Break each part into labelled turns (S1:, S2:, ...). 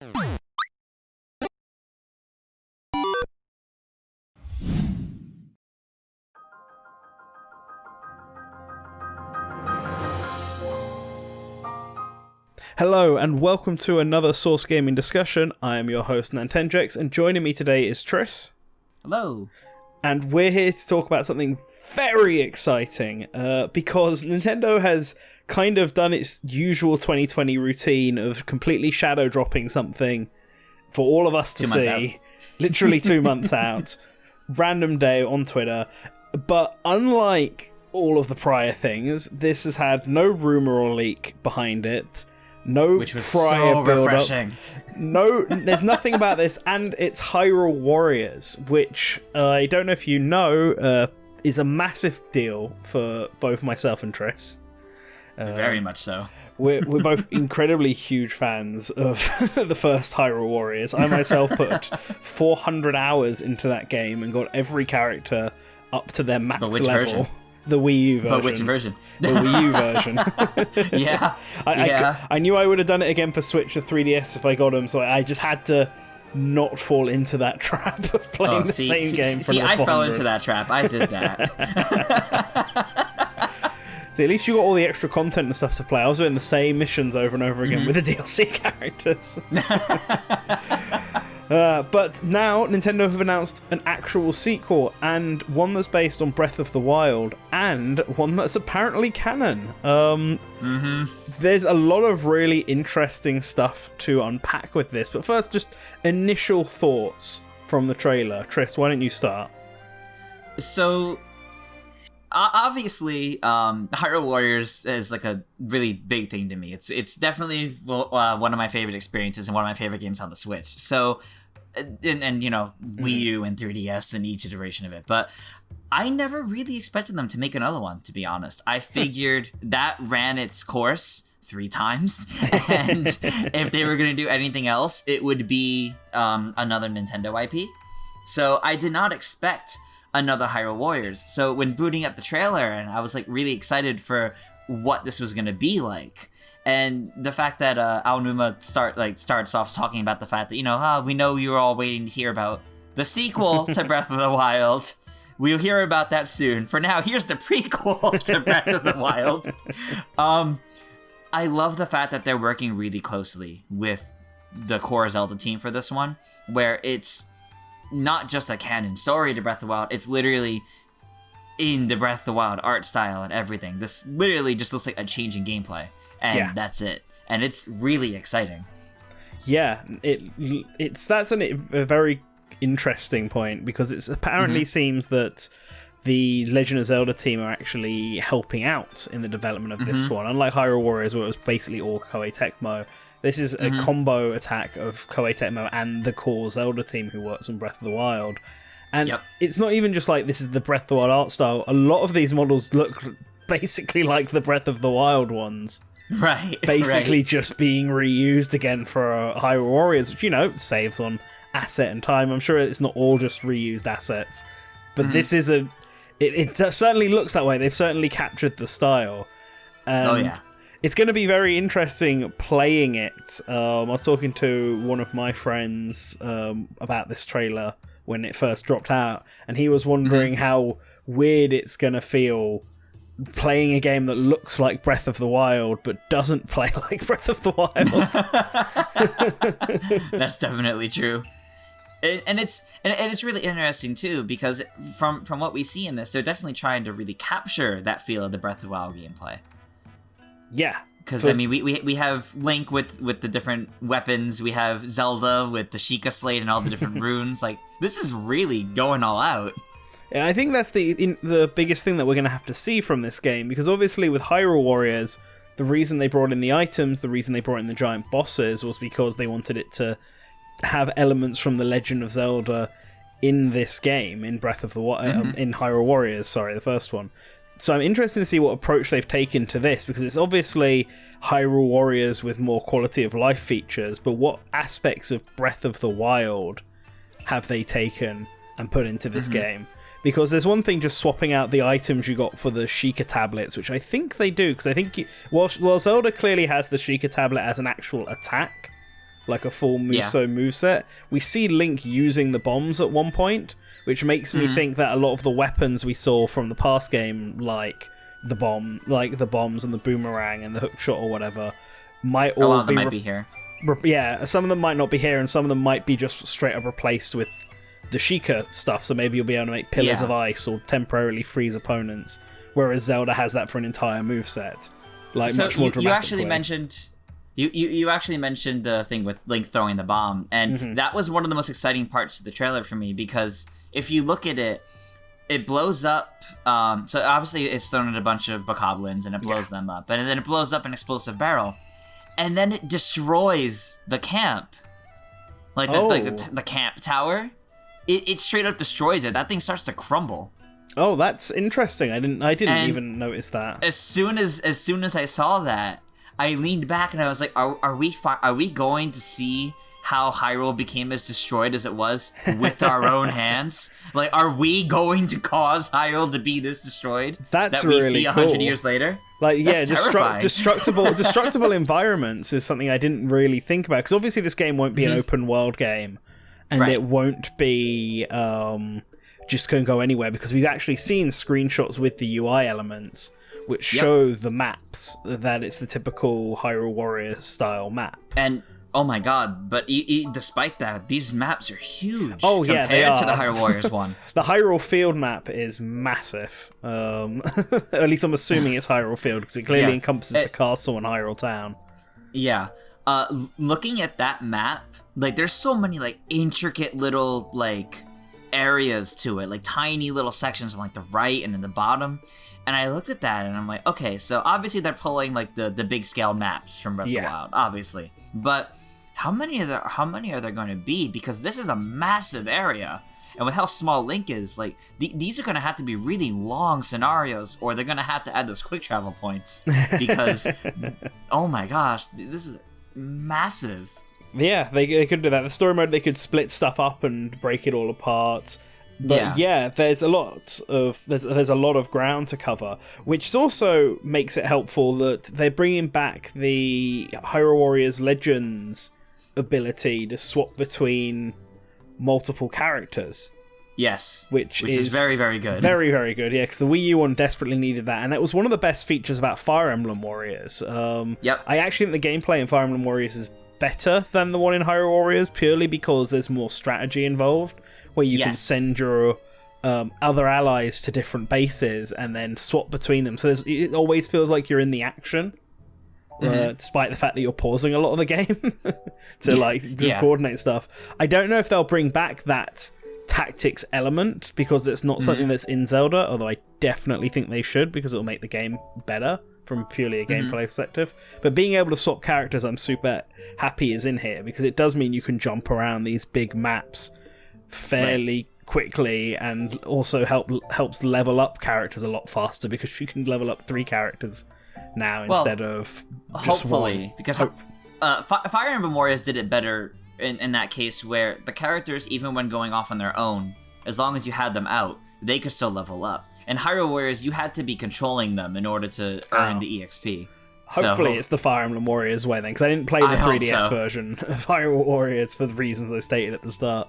S1: Hello and welcome to another Source Gaming discussion. I am your host Nantenjex, and joining me today is Tris.
S2: Hello.
S1: And we're here to talk about something very exciting, because Nintendo has kind of done its usual 2020 routine of completely shadow dropping something for all of us to see. Literally 2 months out. Random day on Twitter. But unlike all of the prior things, this has had no rumor or leak behind it. No
S2: Which was
S1: prior
S2: so
S1: build
S2: refreshing.
S1: No, there's nothing about this, and it's Hyrule Warriors, which I don't know if you know, is a massive deal for both myself and Tris.
S2: Very much so.
S1: We're both incredibly huge fans of the first Hyrule Warriors. I myself put 400 hours into that game and got every character up to their max level.
S2: Version?
S1: The Wii U version.
S2: But which version?
S1: The Wii U version.
S2: Yeah.
S1: I knew I would have done it again for Switch or 3DS if I got them, so I just had to not fall into that trap of playing the same game for
S2: I fell into that trap. I did that.
S1: See, at least you got all the extra content and stuff to play. I was doing the same missions over and over again with the DLC characters. But now Nintendo have announced an actual sequel, and one that's based on Breath of the Wild, and one that's apparently canon. There's a lot of really interesting stuff to unpack with this, but first, just initial thoughts from the trailer. Tris, why don't you start?
S2: So, obviously, Hyrule Warriors is like a really big thing to me. It's definitely one of my favorite experiences and one of my favorite games on the Switch. So, and you know, Wii U and 3DS and each iteration of it. But I never really expected them to make another one, to be honest. I figured that ran its course 3 times, and if they were going to do anything else, it would be another Nintendo IP. So I did not expect another Hyrule Warriors. So when booting up the trailer, and I was like really excited for what this was going to be like. And the fact that Aonuma starts off talking about the fact that, you know, we know you're all waiting to hear about the sequel to Breath of the Wild. We'll hear about that soon. For now, here's the prequel to Breath of the Wild. I love the fact that they're working really closely with the core Zelda team for this one, where it's not just a canon story to Breath of the Wild, it's literally in the Breath of the Wild art style and everything. This literally just looks like a change in gameplay, and that's it. And it's really exciting. Yeah,
S1: that's a very interesting point, because it apparently seems that the Legend of Zelda team are actually helping out in the development of this one. Unlike Hyrule Warriors, where it was basically all Koei Tecmo, this is a combo attack of Koei Tecmo and the core Zelda team who works on Breath of the Wild. And it's not even just like this is the Breath of the Wild art style. A lot of these models look basically like the Breath of the Wild ones.
S2: Right.
S1: Basically just being reused again for Hyrule Warriors, which, you know, saves on asset and time. I'm sure it's not all just reused assets. But this is it certainly looks that way. They've certainly captured the style. It's going to be very interesting playing it. I was talking to one of my friends about this trailer when it first dropped out, and he was wondering how weird it's going to feel playing a game that looks like Breath of the Wild but doesn't play like Breath of the Wild.
S2: That's definitely true. And it's really interesting too, because from what we see in this, they're definitely trying to really capture that feel of the Breath of the Wild gameplay.
S1: Yeah,
S2: because I mean, we have Link with the different weapons, we have Zelda with the Sheikah Slate and all the different runes. Like, this is really going all out.
S1: Yeah, I think that's the biggest thing that we're going to have to see from this game, because obviously with Hyrule Warriors, the reason they brought in the items, the reason they brought in the giant bosses, was because they wanted it to have elements from the Legend of Zelda in this game, in Breath of the in Hyrule Warriors, sorry, the first one. So I'm interested to see what approach they've taken to this, because it's obviously Hyrule Warriors with more quality of life features, but what aspects of Breath of the Wild have they taken and put into this game? Because there's one thing just swapping out the items you got for the Sheikah tablets, which I think they do, because I think while Zelda clearly has the Sheikah tablet as an actual attack, like a full Muso moveset. We see Link using the bombs at one point, which makes me think that a lot of the weapons we saw from the past game, like the bombs and the boomerang and the hook shot or whatever, might all
S2: a lot of them might be here.
S1: Yeah, some of them might not be here, and some of them might be just straight up replaced with the Sheikah stuff, so maybe you'll be able to make pillars of ice or temporarily freeze opponents, whereas Zelda has that for an entire moveset. Like, so much more dramatically.
S2: You actually mentioned... You actually mentioned the thing with Link throwing the bomb, and that was one of the most exciting parts of the trailer for me, because if you look at it, it blows up, so obviously it's thrown at a bunch of bokoblins, and it blows them up, and then it blows up an explosive barrel, and then it destroys the camp. Like, the camp tower. It straight up destroys it. That thing starts to crumble.
S1: Oh, that's interesting. I didn't even notice that.
S2: As soon as I saw that, I leaned back and I was like, are we going to see how Hyrule became as destroyed as it was with our own hands? Like, are we going to cause Hyrule to be this destroyed?
S1: That's
S2: that we
S1: really
S2: see 100 years later?
S1: Like,
S2: yeah,
S1: destructible environments is something I didn't really think about, because obviously this game won't be an open world game, and it won't be just can go anywhere, because we've actually seen screenshots with the UI elements which show the maps that it's the typical Hyrule Warriors style map.
S2: And oh my god, but despite that, these maps are huge
S1: compared
S2: to the Hyrule Warriors one.
S1: The Hyrule Field Map is massive. At least I'm assuming it's Hyrule Field, because it clearly encompasses the castle and Hyrule Town.
S2: Yeah. Looking at that map, like, there's so many, like, intricate little, like, areas to it, like tiny little sections on, like, the right and in the bottom. And I looked at that and I'm like, okay, so obviously they're pulling, like, the big scale maps from Breath of the Wild, obviously. But how many are there going to be? Because this is a massive area. And with how small Link is, like, these are going to have to be really long scenarios, or they're going to have to add those quick travel points. Because, oh my gosh, this is massive.
S1: Yeah, they could do that. The story mode, they could split stuff up and break it all apart. But yeah, there's a lot of ground to cover, which also makes it helpful that they're bringing back the Hyrule Warriors Legends ability to swap between multiple characters.
S2: Yes,
S1: which
S2: is very, very good.
S1: Very, very good, yeah, because the Wii U one desperately needed that, and that was one of the best features about Fire Emblem Warriors. I actually think the gameplay in Fire Emblem Warriors is better than the one in Hyrule Warriors, purely because there's more strategy involved, where you can send your other allies to different bases and then swap between them. So it always feels like you're in the action, despite the fact that you're pausing a lot of the game to coordinate stuff. I don't know if they'll bring back that tactics element, because it's not something that's in Zelda, although I definitely think they should, because it'll make the game better from purely a gameplay perspective. But being able to swap characters, I'm super happy is in here, because it does mean you can jump around these big maps fairly quickly, and also helps level up characters a lot faster, because you can level up 3 characters now instead of just
S2: hopefully
S1: one.
S2: Because Fire Emblem Warriors did it better in that case, where the characters, even when going off on their own, as long as you had them out, they could still level up. And Hyrule Warriors, you had to be controlling them in order to earn the EXP.
S1: Hopefully it's the Fire Emblem Warriors way then, because I didn't play the 3DS version of Hyrule Warriors for the reasons I stated at the start.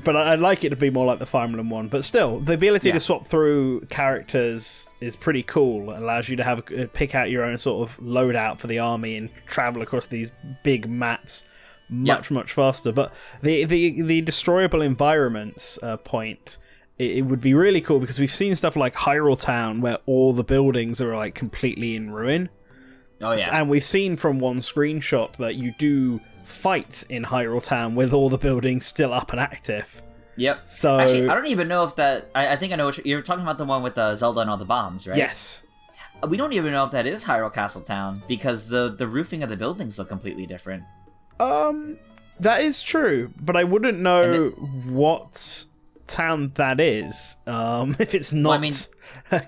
S1: But I'd like it to be more like the Fire Emblem one. But still, the ability to swap through characters is pretty cool. It allows you to pick out your own sort of loadout for the army and travel across these big maps much faster. But the destroyable environments point, it would be really cool, because we've seen stuff like Hyrule Town where all the buildings are, like, completely in ruin.
S2: Oh yeah.
S1: And we've seen from one screenshot that you do fight in Hyrule Town with all the buildings still up and active.
S2: Yep.
S1: So
S2: actually, I don't even know if that... I think I know what you're talking about, the one with Zelda and all the bombs, right?
S1: Yes.
S2: We don't even know if that is Hyrule Castle Town, because the roofing of the buildings look completely different.
S1: That is true, but I wouldn't know what town that is, if it's not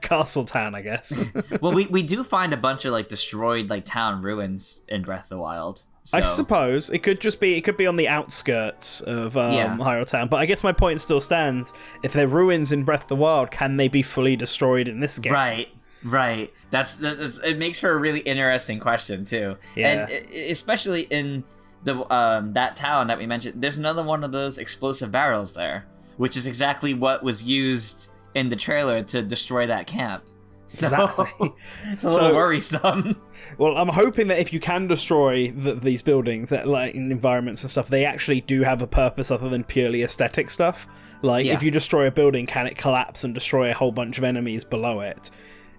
S1: Castle Town, I guess.
S2: Well, we do find a bunch of, like, destroyed, like, town ruins in Breath of the Wild. So.
S1: I suppose it could be on the outskirts of Hyrule Town, but I guess my point still stands. If they're ruins in Breath of the Wild, can they be fully destroyed in this game?
S2: Right. Right. That's it makes for a really interesting question too.
S1: Yeah.
S2: And especially in the that town that we mentioned, there's another one of those explosive barrels there, which is exactly what was used in the trailer to destroy that camp. So,
S1: Exactly.
S2: It's a little worrisome.
S1: Well, I'm hoping that if you can destroy these buildings, that like in environments and stuff, they actually do have a purpose other than purely aesthetic stuff. Like, if you destroy a building, can it collapse and destroy a whole bunch of enemies below it?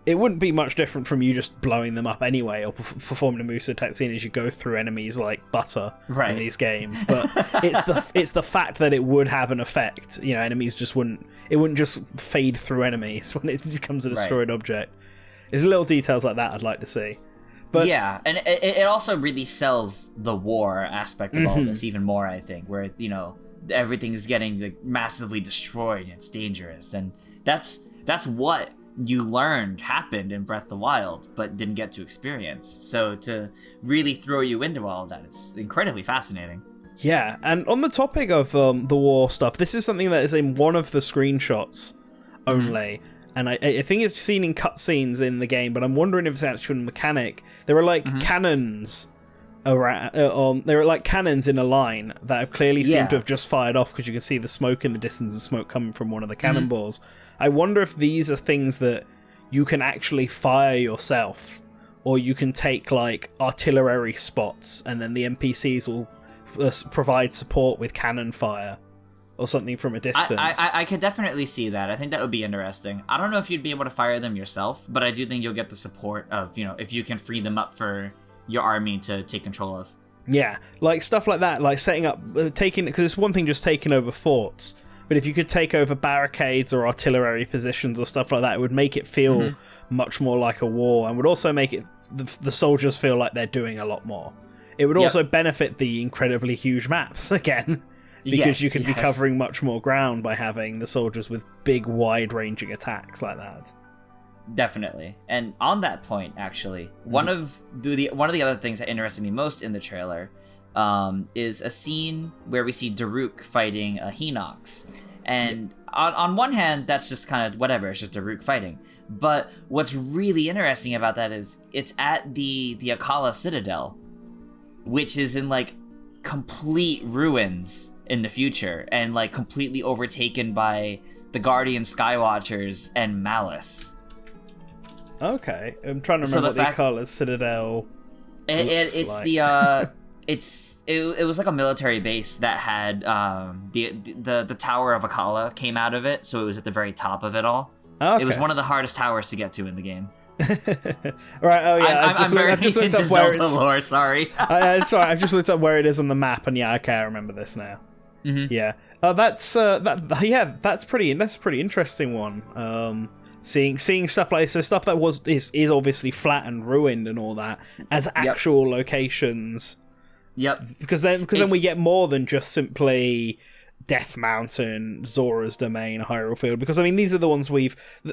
S1: It wouldn't be much different from you just blowing them up anyway, or performing a Musa cutscene as you go through enemies like butter in these games. But it's the fact that it would have an effect. You know, enemies just wouldn't just fade through enemies when it becomes a destroyed object. There's little details like that I'd like to see. But
S2: yeah, and it also really sells the war aspect of all this even more, I think, where, you know, everything's getting like massively destroyed and it's dangerous, and that's what you learned happened in Breath of the Wild but didn't get to experience. So to really throw you into all of that, it's incredibly fascinating.
S1: Yeah, and on the topic of the war stuff, this is something that is in one of the screenshots only. And I think it's seen in cutscenes in the game, but I'm wondering if it's actually a mechanic. There are like cannons around. There are like cannons in a line that have clearly seemed to have just fired off, because you can see the smoke in the distance, and smoke coming from one of the cannonballs. I wonder if these are things that you can actually fire yourself, or you can take like artillery spots, and then the NPCs will provide support with cannon fire. Or something from a distance.
S2: I could definitely see that. I think that would be interesting. I don't know if you'd be able to fire them yourself, but I do think you'll get the support of, you know, if you can free them up for your army to take control of.
S1: Yeah, like stuff like that, like setting up, taking, because it's one thing just taking over forts, but if you could take over barricades or artillery positions or stuff like that, it would make it feel much more like a war, and would also make it the soldiers feel like they're doing a lot more. It would also benefit the incredibly huge maps again. Because you could be covering much more ground by having the soldiers with big, wide-ranging attacks like that.
S2: Definitely. And on that point, actually, one of the other things that interested me most in the trailer is a scene where we see Daruk fighting a Hinox. And on one hand, that's just kind of whatever, it's just Daruk fighting. But what's really interesting about that is it's at the Akkala Citadel, which is in, like, complete ruins in the future, and like completely overtaken by the Guardian Skywatchers and Malice.
S1: Okay, I'm trying to remember what the Akkala Citadel.
S2: It's
S1: like.
S2: It was like a military base that had the Tower of Akkala came out of it, so it was at the very top of it all. Okay. It was one of the hardest towers to get to in the game.
S1: Right. Oh yeah.
S2: I've just looked up where it's. Lore, sorry.
S1: It's alright. I've just looked up where it is on the map, and yeah, okay, I remember this now. Yeah. That's pretty interesting one. Seeing stuff like this, so stuff that is obviously flat and ruined and all that as actual locations.
S2: Yep.
S1: Because then we get more than just simply Death Mountain, Zora's Domain, Hyrule Field. Because I mean, these are the ones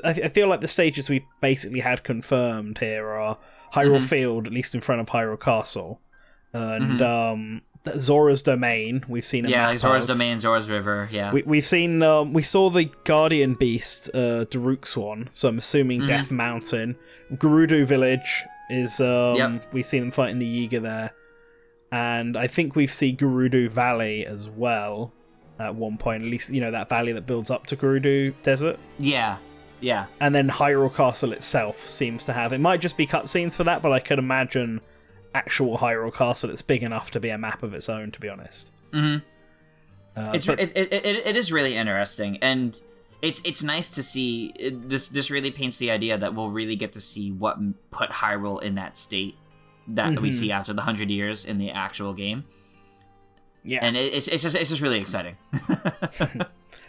S1: I feel like the stages we basically had confirmed here are Hyrule Field, at least in front of Hyrule Castle, and Zora's Domain. We've seen
S2: like Zora's Domain, Zora's River. Yeah,
S1: we've seen. We saw the Guardian Beast, Daruk's one. So I'm assuming Death Mountain. Gerudo Village is. We've seen them fighting the Yiga there, and I think we've seen Gerudo Valley as well. At one point, at least, you know, that valley that builds up to Gerudo Desert.
S2: Yeah.
S1: And then Hyrule Castle itself seems to have. It might just be cutscenes for that, but I could imagine actual Hyrule Castle that's big enough to be a map of its own, to be honest.
S2: It is really interesting, and it's nice to see. This really paints the idea that we'll really get to see what put Hyrule in that state that we see after the 100 years in the actual game. Yeah, and it's just really exciting.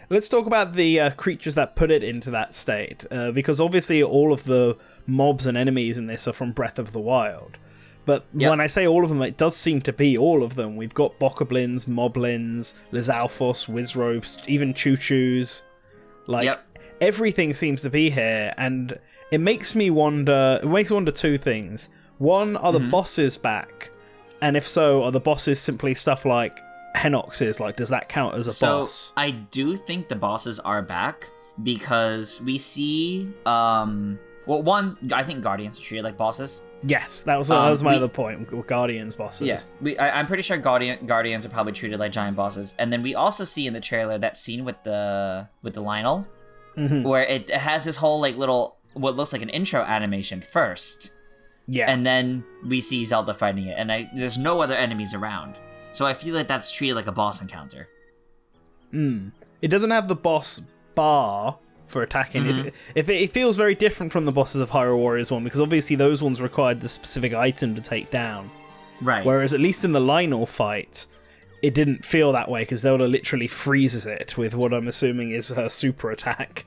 S1: Let's talk about the creatures that put it into that state, because obviously all of the mobs and enemies in this are from Breath of the Wild. But when I say all of them, it does seem to be all of them. We've got Bokoblins, Moblins, Lizalfos, Wizrobes, even Choo-Choos. Everything seems to be here, and it makes me wonder. It makes me wonder two things. One, are the bosses back? And if so, are the bosses simply stuff like Henoxes? Like, does that count as a boss?
S2: So I do think the bosses are back, because we see one Well, one, I think Guardians are treated like bosses.
S1: Yes, that was my other point. Guardians bosses.
S2: Yeah, I'm pretty sure Guardians are probably treated like giant bosses. And then we also see in the trailer that scene with the Lionel, where it has this whole like little what looks like an intro animation first.
S1: Yeah.
S2: And then we see Zelda fighting it, and there's no other enemies around. So I feel like that's treated like a boss encounter.
S1: It doesn't have the boss bar for attacking. If it feels very different from the bosses of Hyrule Warriors 1, because obviously those ones required the specific item to take down.
S2: Right.
S1: Whereas at least in the Lionel fight, it didn't feel that way, because Zelda literally freezes it with what I'm assuming is her super attack.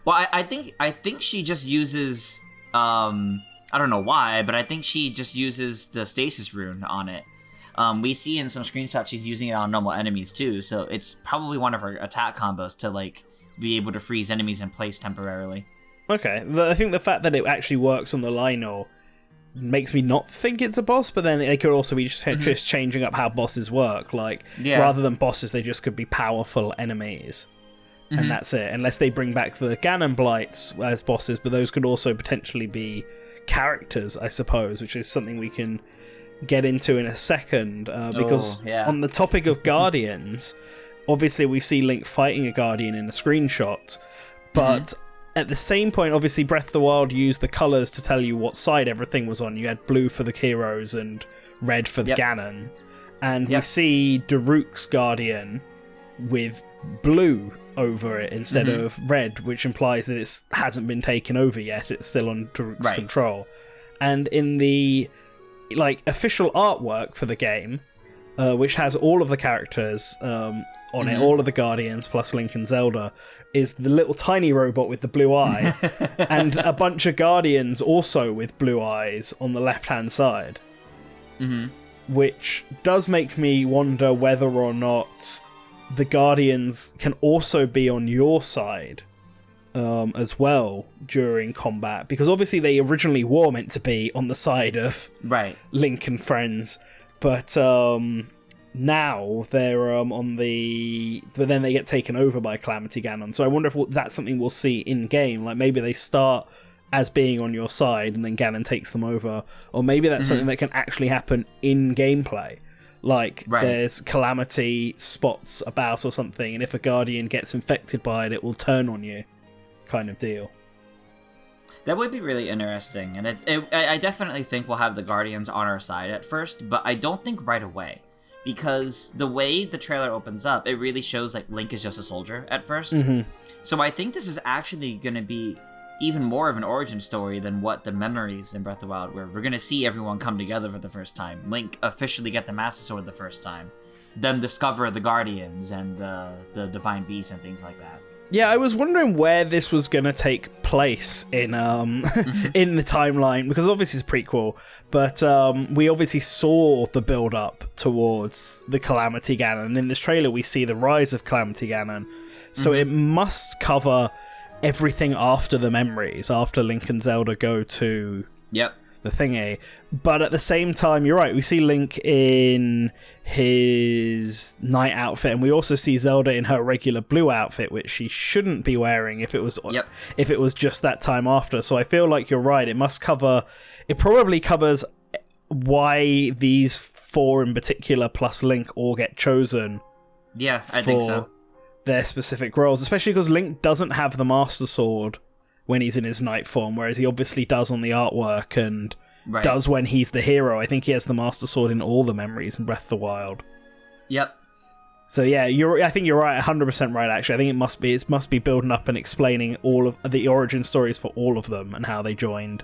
S2: Well, I think she just uses, I don't know why, but I think she just uses the stasis rune on it. We see in some screenshots she's using it on normal enemies too, so it's probably one of her attack combos to like be able to freeze enemies in place temporarily. Okay,
S1: I think the fact that it actually works on the Lionel makes me not think it's a boss, but then they could also be just changing up how bosses work. Like, rather than bosses, they just could be powerful enemies. And that's it, unless they bring back the Ganon Blights as bosses, but those could also potentially be characters, I suppose, which is something we can get into in a second, because on the topic of Guardians, obviously we see Link fighting a Guardian in a screenshot, but at the same point, obviously Breath of the Wild used the colours to tell you what side everything was on. You had blue for the heroes and red for the Ganon, and we see Daruk's Guardian with blue over it instead of red, which implies that it hasn't been taken over yet. It's still on Daruk's control. And in the official artwork for the game, which has all of the characters on it, all of the Guardians plus Link and Zelda, is the little tiny robot with the blue eye, and a bunch of Guardians also with blue eyes on the left-hand side. Which does make me wonder whether or not the Guardians can also be on your side as well during combat, because obviously they originally were meant to be on the side of Link and friends, but now they're on the... But then they get taken over by Calamity Ganon, so I wonder if that's something we'll see in-game, like maybe they start as being on your side and then Ganon takes them over, or maybe that's something that can actually happen in gameplay. Like, there's Calamity spots about or something, and if a Guardian gets infected by it, it will turn on you, kind of deal.
S2: That would be really interesting, and I definitely think we'll have the Guardians on our side at first, but I don't think right away, because the way the trailer opens up, it really shows like Link is just a soldier at first. So I think this is actually going to be even more of an origin story than what the memories in Breath of the Wild were. We're going to see everyone come together for the first time. Link officially get the Master Sword the first time. Them discover the Guardians and the Divine Beast and things like that.
S1: Yeah, I was wondering where this was going to take place in in the timeline, because obviously it's a prequel, but we obviously saw the build-up towards the Calamity Ganon, and in this trailer we see the rise of Calamity Ganon, so it must cover everything after the memories, after Link and Zelda go to the thingy. But at the same time, you're right, we see Link in his night outfit, and we also see Zelda in her regular blue outfit, which she shouldn't be wearing if it was just that time after. So I feel like you're right, it probably covers why these four in particular plus Link all get chosen.
S2: Yeah, I think so.
S1: Their specific roles, especially because Link doesn't have the Master Sword when he's in his knight form, whereas he obviously does on the artwork and does when he's the hero. I think he has the Master Sword in all the memories in Breath of the Wild.
S2: Yep.
S1: So yeah, I think you're right, 100% right. Actually, I think it must be building up and explaining all of the origin stories for all of them and how they joined.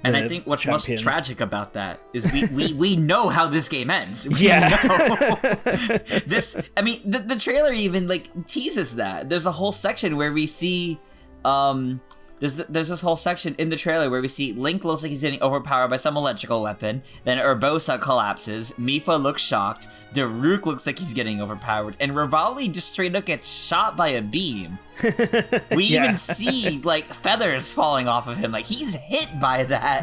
S2: And I think what's most tragic about that is we know how this game ends. We
S1: know.
S2: This, I mean, the trailer even like teases that. There's a whole section where we see, there's this whole section in the trailer where we see Link looks like he's getting overpowered by some electrical weapon. Then Urbosa collapses. Mipha looks shocked. Daruk looks like he's getting overpowered, and Revali just straight up gets shot by a beam. We even see like feathers falling off of him, like he's hit by that.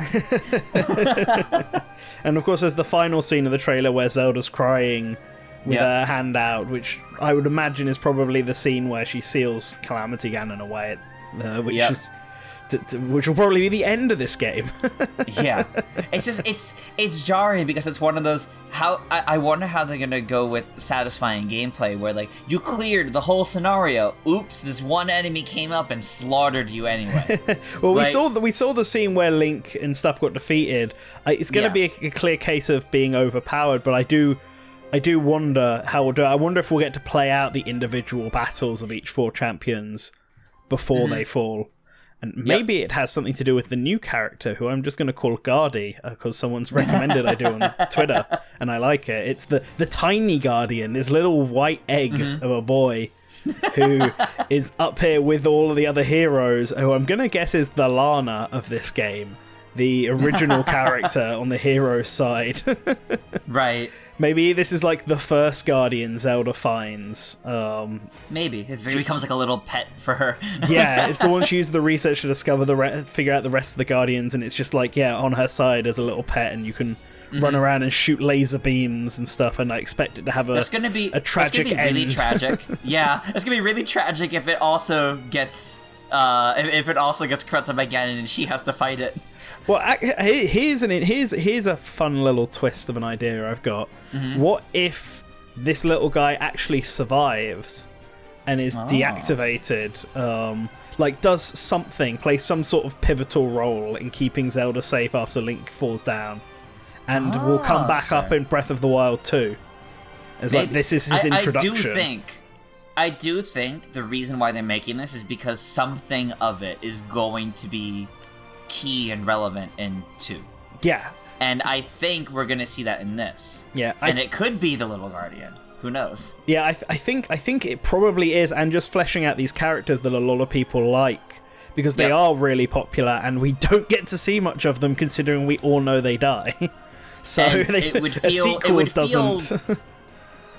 S1: And of course there's the final scene of the trailer where Zelda's crying with her hand out, which I would imagine is probably the scene where she seals Calamity Ganon away, which is which will probably be the end of this game.
S2: Yeah, it's jarring because it's one of those. I wonder how they're gonna go with satisfying gameplay where like you cleared the whole scenario. Oops, this one enemy came up and slaughtered you anyway.
S1: Well, we saw the scene where Link and stuff got defeated. It's gonna be a clear case of being overpowered, but I do wonder how we'll do it. I wonder if we'll get to play out the individual battles of each 4 champions before they fall. And maybe it has something to do with the new character, who I'm just going to call Guardy, because someone's recommended I do on Twitter, and I like it. It's the tiny Guardian, this little white egg of a boy who is up here with all of the other heroes, who I'm going to guess is the Lana of this game, the original character on the hero side.
S2: Right.
S1: Maybe this is like the first Guardian Zelda finds.
S2: Maybe it becomes like a little pet for her.
S1: Yeah, it's the one she used the research to discover figure out the rest of the Guardians, and it's just like on her side as a little pet, and you can run around and shoot laser beams and stuff. And I expect it to have a tragic end.
S2: That's gonna be really tragic. Yeah, it's gonna be really tragic if it also gets corrupted by Ganon and she has to fight it.
S1: Well, here's a fun little twist of an idea I've got. What if this little guy actually survives and is deactivated? Does something, play some sort of pivotal role in keeping Zelda safe after Link falls down, and will come back up in Breath of the Wild 2. It's like this is his introduction.
S2: I do think the reason why they're making this is because something of it is going to be key and relevant in 2.
S1: Yeah.
S2: And I think we're going to see that in this.
S1: Yeah.
S2: And it could be the little Guardian. Who knows?
S1: Yeah, I think it probably is, and just fleshing out these characters that a lot of people like, because they are really popular, and we don't get to see much of them considering we all know they die. So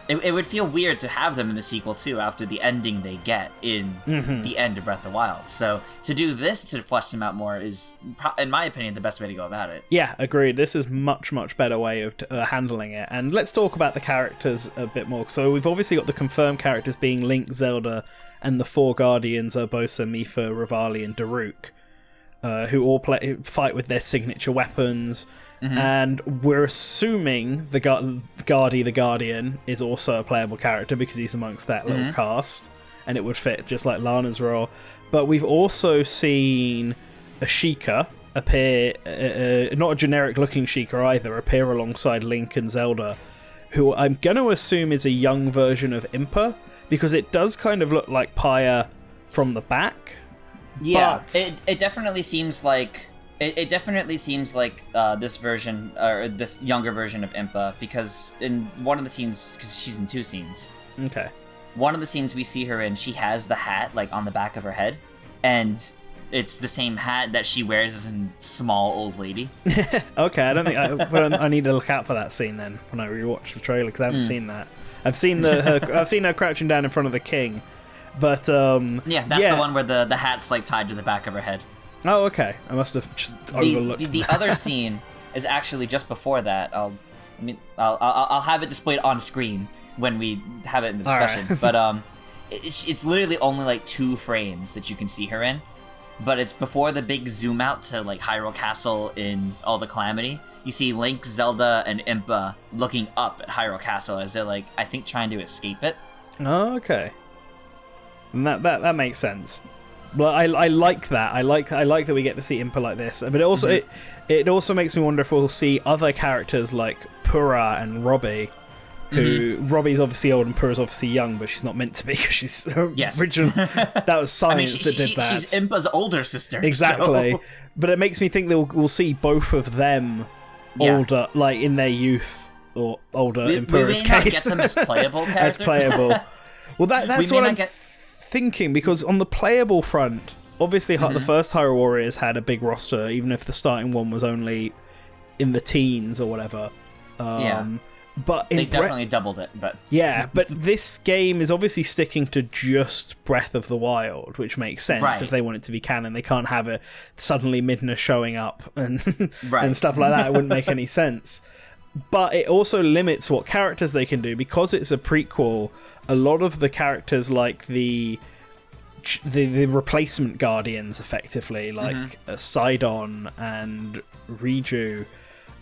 S2: it would feel weird to have them in the sequel too after the ending they get in the end of Breath of the Wild. So to do this to flesh them out more is, in my opinion, the best way to go about it.
S1: Yeah, agreed. This is much better way of handling it. And let's talk about the characters a bit more. So we've obviously got the confirmed characters being Link, Zelda, and the 4 Guardians, Urbosa, Mipha, Rivali, and Daruk, who all fight with their signature weapons. And we're assuming the Guardy the Guardian is also a playable character because he's amongst that little cast, and it would fit just like Lana's role. But we've also seen a Sheikah appear, not a generic looking Sheikah either, appear alongside Link and Zelda, who I'm going to assume is a young version of Impa, because it does kind of look like Pyre from the back.
S2: Yeah,
S1: but
S2: it definitely seems like... It definitely seems like this version, or this younger version of Impa, because in one of the scenes, because she's in 2 scenes.
S1: Okay.
S2: One of the scenes we see her in, she has the hat, like, on the back of her head, and it's the same hat that she wears as a small old lady.
S1: Okay, I don't think I need to look out for that scene then when I rewatch the trailer, because I haven't seen that. I've seen her crouching down in front of the king, but
S2: that's the one where the hat's like tied to the back of her head.
S1: Oh, okay. I must have just overlooked
S2: the other scene is actually just before that. I'll have it displayed on screen when we have it in the discussion. Right. But it's literally only like 2 frames that you can see her in. But it's before the big zoom out to like Hyrule Castle in all the Calamity. You see Link, Zelda, and Impa looking up at Hyrule Castle as they're like, I think, trying to escape it.
S1: Oh, okay. And that makes sense. Well, I like that. I like that we get to see Impa like this. But it also it also makes me wonder if we'll see other characters like Purah and Robbie, who Robbie's obviously old and Purah's obviously young, but she's not meant to be because she's original. That was science that did that.
S2: She's Impa's older sister.
S1: Exactly.
S2: So.
S1: But it makes me think that we'll see both of them older, like in their youth or older in Purah's case.
S2: We may not get them as playable characters.
S1: As playable. Well, that's what I'm thinking, because on the playable front, obviously the first Hyrule Warriors had a big roster, even if the starting one was only in the teens or whatever. But
S2: they definitely doubled it. But
S1: but this game is obviously sticking to just Breath of the Wild, which makes sense if they want it to be canon. They can't have it suddenly Midna showing up and and stuff like that. It wouldn't make any sense. But it also limits what characters they can do, because it's a prequel. A lot of the characters, like the the replacement guardians, effectively, like Sidon and Riju,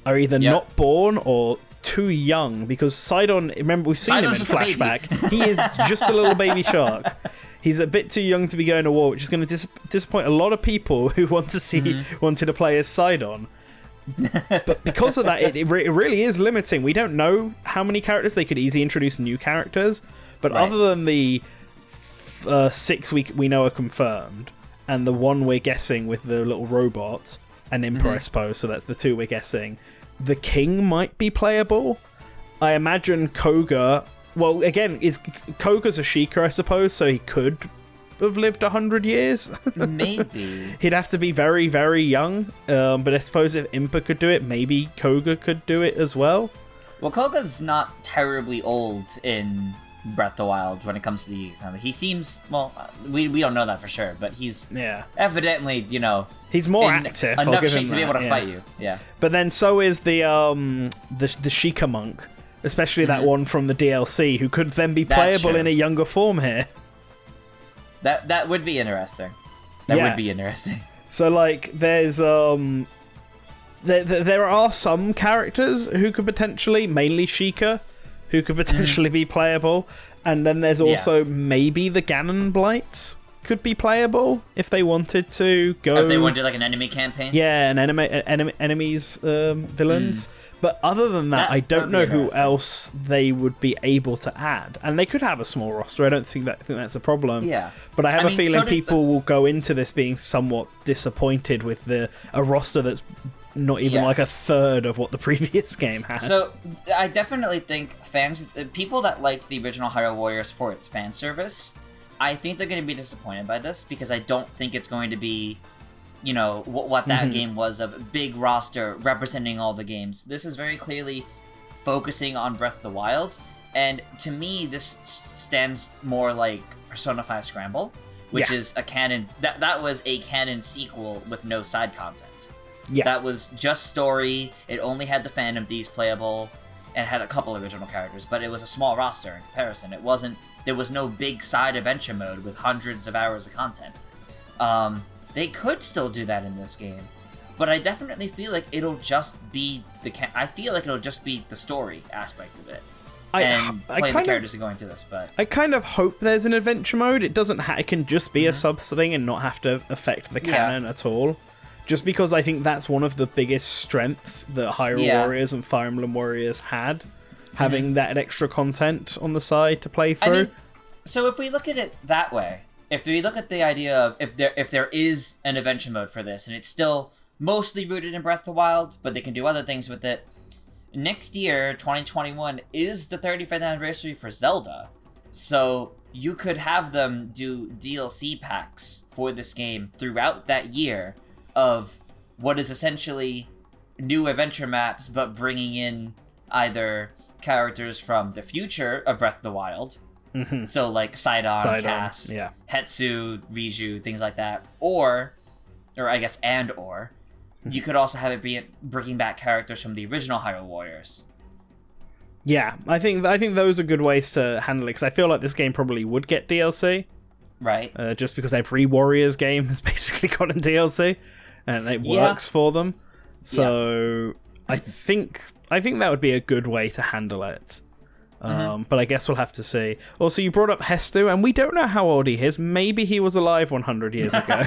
S1: are either not born or too young, because Sidon, remember, we've seen
S2: Sidon's
S1: him in flashback. He is just a little baby shark. He's a bit too young to be going to war, which is going to disappoint a lot of people who wanted to play as Sidon. But because of that, it really is limiting. We don't know how many characters. They could easily introduce new characters, but other than the 6 we know are confirmed, and the one we're guessing with the little robot and Impa, I suppose, so that's the 2 we're guessing. The king might be playable. I imagine Koga. Well, again, Koga's a Sheikah, I suppose, so he could have lived 100 years.
S2: Maybe.
S1: He'd have to be very, very young. But I suppose if Impa could do it, maybe Koga could do it as well.
S2: Well, Koga's not terribly old in Breath of the Wild when it comes to the... He seems... Well, we don't know that for sure, but he's evidently,
S1: he's more active.
S2: Enough shape to be able to fight you. Yeah.
S1: But then so is the Sheikah monk, especially that one from the DLC, who could then be playable in a younger form here.
S2: That would be interesting. That would be interesting.
S1: So, like, there's there are some characters who could potentially, mainly Sheikah, who could potentially be playable, and then there's also maybe the Ganon Blights could be playable if they wanted to go.
S2: If they wanted like an enemy campaign.
S1: Yeah, enemies, villains. But other than that, I don't know who else they would be able to add. And they could have a small roster. I don't think that's a problem.
S2: Yeah.
S1: But I have a feeling people will go into this being somewhat disappointed with a roster that's not even like a third of what the previous game had.
S2: So I definitely think people that liked the original Hyrule Warriors for its fan service, I think they're going to be disappointed by this, because I don't think it's going to be... what that game was, of big roster representing all the games. This is very clearly focusing on Breath of the Wild, and to me this stands more like Persona 5 Scramble, which is a canon that was a canon sequel with no side content. That was just story. It only had the Phantom Thieves playable and had a couple original characters, but it was a small roster in comparison. There was no big side adventure mode with hundreds of hours of content. They could still do that in this game, but I definitely feel like it'll just be the story aspect of it, and playing the characters and going through this. But
S1: I kind of hope there's an adventure mode. It doesn't. It can just be a sub thing and not have to affect the canon at all. Just because I think that's one of the biggest strengths that Hyrule Warriors and Fire Emblem Warriors had, having that extra content on the side to play through. I mean,
S2: so if we look at it that way. If we look at the idea of if there is an adventure mode for this, and it's still mostly rooted in Breath of the Wild, but they can do other things with it, next year, 2021, is the 35th anniversary for Zelda. So you could have them do DLC packs for this game throughout that year of what is essentially new adventure maps, but bringing in either characters from the future of Breath of the Wild, so like Sidon, Cass, Hetsu, Riju, things like that, or I guess you could also have it be bringing back characters from the original Hyrule Warriors.
S1: Yeah, I think those are good ways to handle it, because I feel like this game probably would get DLC,
S2: right?
S1: Just because every Warriors game has basically gotten DLC, and it works for them. So I think that would be a good way to handle it. But I guess we'll have to see. Also, you brought up Hestu, and we don't know how old he is. Maybe he was alive 100 years ago.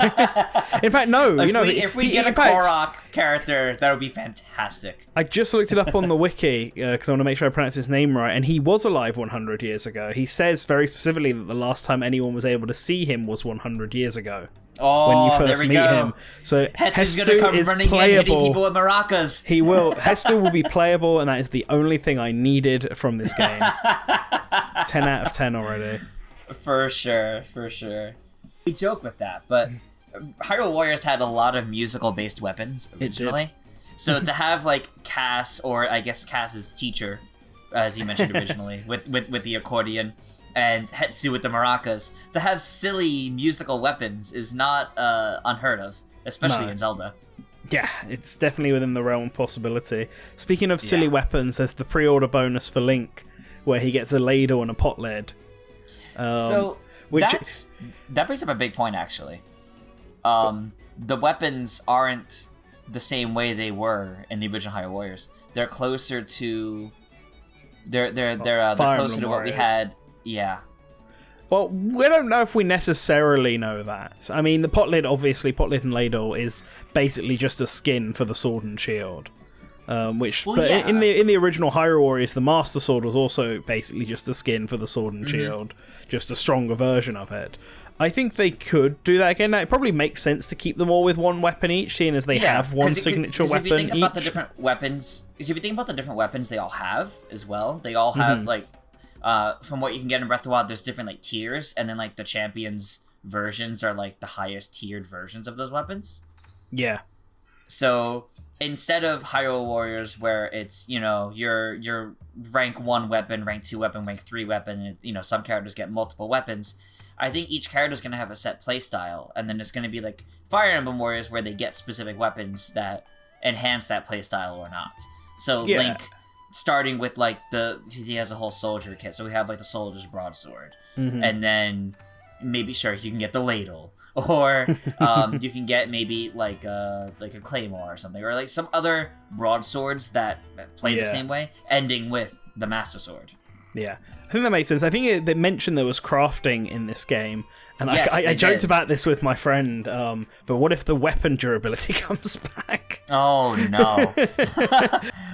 S1: In fact, no.
S2: If we get a Korok character, that would be fantastic.
S1: I just looked it up on the wiki, because I want to make sure I pronounce his name right, and he was alive 100 years ago. He says very specifically that the last time anyone was able to see him was 100 years ago.
S2: Oh,
S1: when you first meet him. So
S2: Hetsu's gonna come running in, hitting people with maracas.
S1: He will. Hestu will be playable, and that is the only thing I needed from this game. 10 out of 10 already.
S2: For sure. We joke with that, but Hyrule Warriors had a lot of musical-based weapons originally. So to have like Cass, or I guess Cass's teacher, as you mentioned originally, with the accordion, and Hetsu with the maracas, to have silly musical weapons is not unheard of, especially in Zelda.
S1: Yeah, it's definitely within the realm of possibility. Speaking of silly weapons, there's the pre-order bonus for Link, where he gets a ladle and a pot lid.
S2: That brings up a big point, actually. The weapons aren't the same way they were in the original Hyrule Warriors. They're closer to... They're closer to what we had... Yeah.
S1: Well, we don't know if we necessarily know that. I mean, the Potlid and Ladle is basically just a skin for the sword and shield. In the original Hyrule Warriors, the Master Sword was also basically just a skin for the sword and shield, just a stronger version of it. I think they could do that again. Now, it probably makes sense to keep them all with one weapon each, seeing as they have one signature weapon each. If you think about the different
S2: weapons, they all have as well. They all have from what you can get in Breath of the Wild, there's different tiers, and then the champions versions are the highest tiered versions of those weapons.
S1: Yeah.
S2: So instead of Hyrule Warriors, where it's your rank 1 weapon, rank 2 weapon, rank 3 weapon, and some characters get multiple weapons, I think each character is going to have a set play style, and then it's going to be like Fire Emblem Warriors, where they get specific weapons that enhance that play style or not. So Link, starting with he has a whole soldier kit, so we have the soldier's broadsword, and then maybe you can get the ladle, or you can get maybe a claymore or something, or some other broadswords that play the same way, ending with the master sword.
S1: Yeah, I think that makes sense. I think they mentioned there was crafting in this game, and I joked about this with my friend, but what if the weapon durability comes back?
S2: Oh no.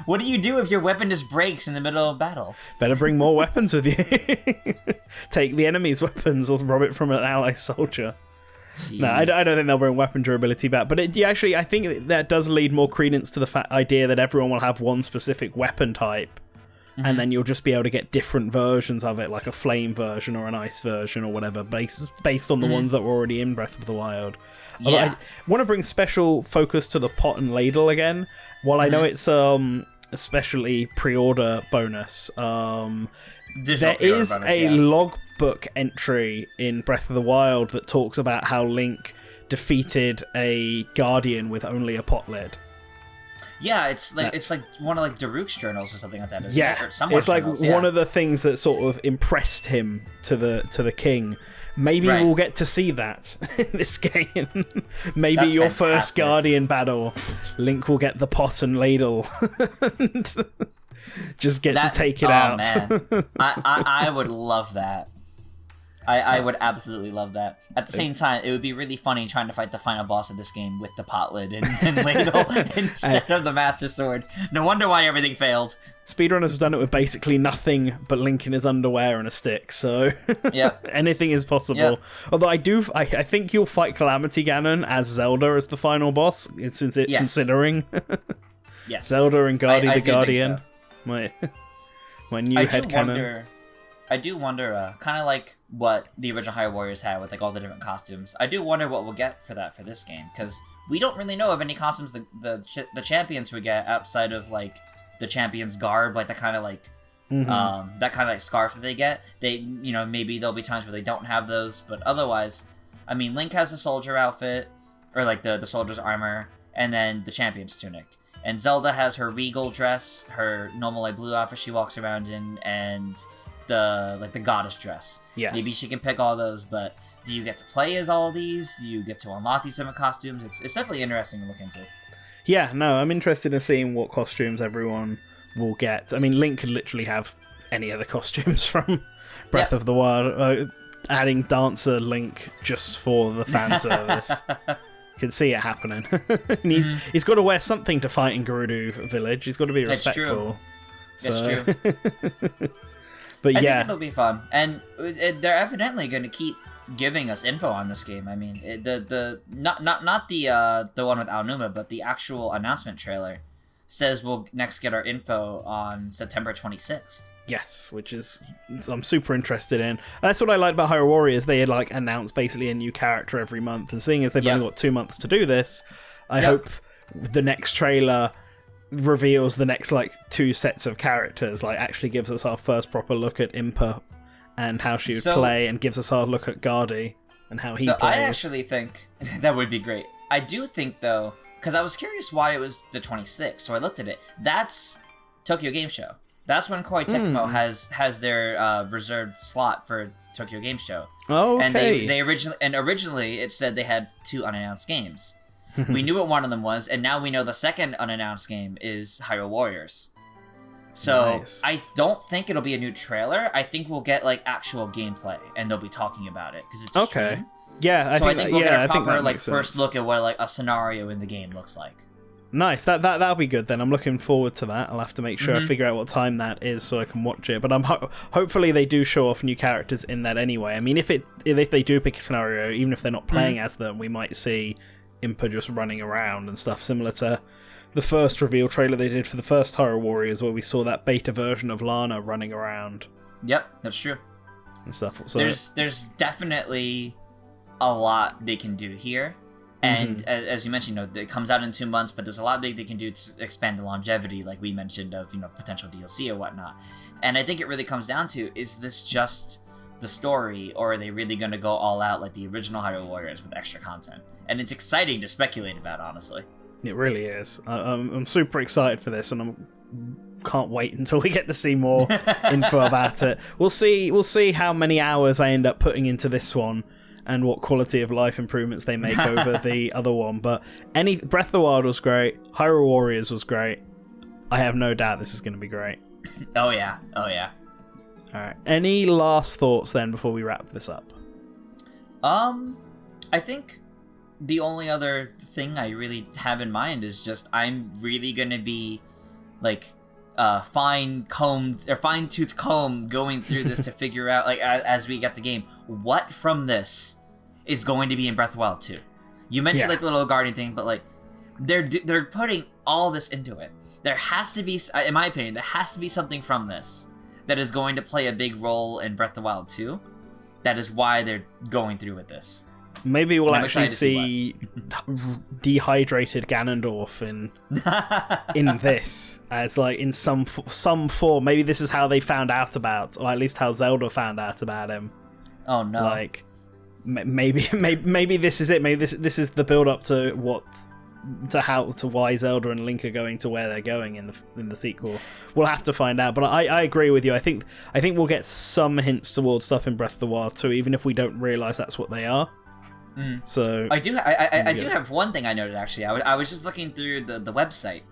S2: What do you do if your weapon just breaks in the middle of battle? Better
S1: bring more weapons with you. Take the enemy's weapons or rob it from an ally soldier. Jeez. No, I don't think they'll bring weapon durability back, but I think that does lead more credence to the idea that everyone will have one specific weapon type. And then you'll just be able to get different versions of it, like a flame version or an ice version or whatever, based on the ones that were already in Breath of the Wild. Yeah. I want to bring special focus to the pot and ladle again. While I know it's especially pre-order bonus, there is a logbook entry in Breath of the Wild that talks about how Link defeated a Guardian with only a pot lid.
S2: Yeah, it's like one of Daruk's journals or something like that, isn't it? Or
S1: it's one of the things that sort of impressed him to the king. Maybe we'll get to see that in this game. Maybe that's your first Guardian battle, Link will get the pot and ladle. And just get to take it out.
S2: Man. I would love that. I would absolutely love that. At the same time, it would be really funny trying to fight the final boss of this game with the pot lid and ladle instead of the Master Sword. No wonder why everything failed.
S1: Speedrunners have done it with basically nothing but Link in his underwear and a stick, so anything is possible. Yep. Although I think you'll fight Calamity Ganon as Zelda as the final boss, since it's considering Zelda and Guardy the Guardian. So. My new headcanon.
S2: I do wonder, kind of like what the original Hyrule Warriors had with all the different costumes. I do wonder what we'll get for this game, because we don't really know of any costumes the champions would get outside of the champion's garb, the kind of that kind of scarf that they get. They maybe there'll be times where they don't have those, but otherwise, I mean, Link has a soldier outfit, or the soldier's armor, and then the champion's tunic. And Zelda has her regal dress, her normal blue outfit she walks around in, and the goddess dress.
S1: Yes.
S2: Maybe she can pick all those, but do you get to play as all of these? Do you get to unlock these different costumes? It's definitely interesting to look into.
S1: Yeah, no, I'm interested in seeing what costumes everyone will get. I mean, Link could literally have any of the costumes from Breath of the Wild. Adding Dancer Link just for the fan service. Can see it happening. And he's got to wear something to fight in Gerudo Village. He's got to be respectful.
S2: That's true.
S1: But
S2: I think it'll be fun, and they're evidently going to keep giving us info on this game. I mean, not the one with Aonuma, but the actual announcement trailer says we'll next get our info on September 26th.
S1: Yes, which is I'm super interested in. That's what I like about Hyrule Warriors. They announce basically a new character every month, and seeing as they've only got 2 months to do this, I hope the next trailer reveals the next 2 sets of characters, actually gives us our first proper look at Impa and how she would play, and gives us our look at Guardy and how he plays.
S2: I actually think that would be great. I do think though, because I was curious why it was the 26th, so I looked at it. That's Tokyo Game Show. That's when Koei Tecmo has their reserved slot for Tokyo Game Show.
S1: Oh, okay.
S2: And they originally it said they had 2 unannounced games. We knew what one of them was, and now we know the second unannounced game is Hyrule Warriors. So
S1: Nice.
S2: I don't think it'll be a new trailer. I think we'll get like actual gameplay, and they'll be talking about it because it's a
S1: Okay.
S2: stream.
S1: Yeah, I think
S2: we'll get a
S1: I think
S2: proper
S1: that
S2: like
S1: makes
S2: first
S1: sense.
S2: look at what like a scenario in the game looks like.
S1: Nice. That'll be good then. I'm looking forward to that. I'll have to make sure I
S2: Mm-hmm.
S1: figure out what time that is so I can watch it. But I'm hopefully they do show off new characters in that anyway. I mean, if they do pick a scenario, even if they're not playing as them, we might see Impa just running around and stuff, similar to the first reveal trailer they did for the first Hyrule Warriors, where we saw that beta version of Lana running around
S2: Yep, that's true.
S1: and stuff. So
S2: There's definitely a lot they can do here. And as you mentioned, it comes out in 2 months, but there's a lot they can do to expand the longevity, like we mentioned, of potential DLC or whatnot. And I think it really comes down to, is this just the story, or are they really going to go all out like the original Hyrule Warriors with extra content? And it's exciting to speculate about, honestly.
S1: it really is. I'm super excited for this, and can't wait until we get to see more info about it. We'll see how many hours I end up putting into this one, and what quality of life improvements they make over the other one. But Breath of the Wild was great. Hyrule Warriors was great. I have no doubt this is going to be great.
S2: Oh yeah.
S1: All right. Any last thoughts then before we wrap this up?
S2: I think the only other thing I really have in mind is just I'm really gonna be like fine-tooth comb going through this to figure out, like, as we get the game, what from this is going to be in Breath of the Wild 2. You mentioned like the little guardian thing, but like they're putting all this into it. There has to be, in my opinion, there has to be something from this that is going to play a big role in Breath of the Wild 2. That is why they're going through with this.
S1: Maybe we'll actually see dehydrated Ganondorf in this, as like in some form. Maybe this is how they found out about, or at least how Zelda found out about him.
S2: Oh no!
S1: Like maybe this is it. Maybe this is the build up to why Zelda and Link are going to where they're going in the sequel. We'll have to find out. But I agree with you. I think we'll get some hints towards stuff in Breath of the Wild too, even if we don't realize that's what they are. So
S2: I do have one thing I noted, actually. I was just looking through the website,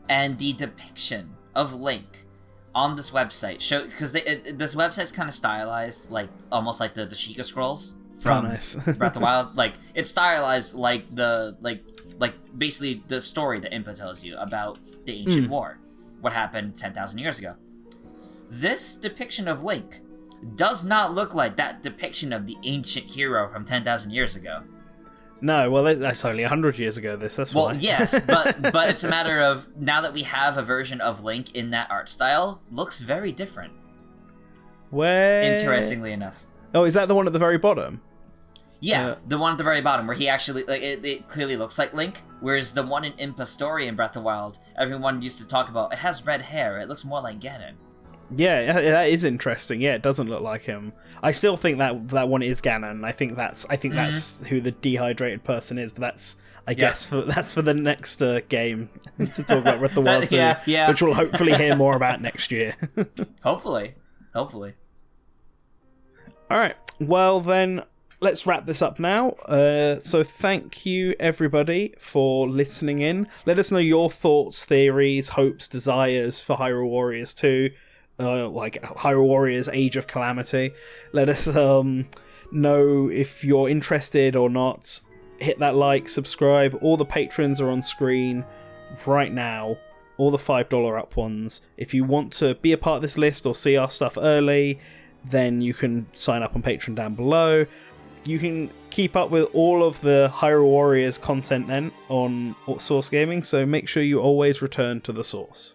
S2: and the depiction of Link on this website show, because this website's kind of stylized like almost like the Sheikah scrolls from
S1: nice.
S2: Breath of the Wild. Like it's stylized like basically the story that Impa tells you about the ancient war, what happened 10,000 years ago. This depiction of Link does not look like that depiction of the ancient hero from 10,000 years ago.
S1: No, well, that's only 100 years ago, that's why.
S2: Well, yes, but it's a matter of, now that we have a version of Link in that art style, looks very different.
S1: Where?
S2: Interestingly enough.
S1: Oh, is that the one at the very bottom?
S2: Yeah, the one at the very bottom, where he actually, like, it clearly looks like Link, whereas the one in Impa's story in Breath of the Wild, everyone used to talk about, it has red hair, it looks more like Ganon.
S1: Yeah, that is interesting. Yeah, it doesn't look like him. I still think that one is Ganon. I think that's who the dehydrated person is. But that's guess that's for the next game to talk about Breath of the Wild 2, which we'll hopefully hear more about next year.
S2: Hopefully.
S1: All right. Well then, let's wrap this up now. So thank you everybody for listening in. Let us know your thoughts, theories, hopes, desires for Hyrule Warriors 2. Like Hyrule Warriors Age of Calamity. Let us know if you're interested or not. Hit that like, subscribe. All the patrons are on screen right now. All the $5 up ones. If you want to be a part of this list or see our stuff early, then you can sign up on Patreon down below. You can keep up with all of the Hyrule Warriors content then on Source Gaming, so make sure you always return to the source.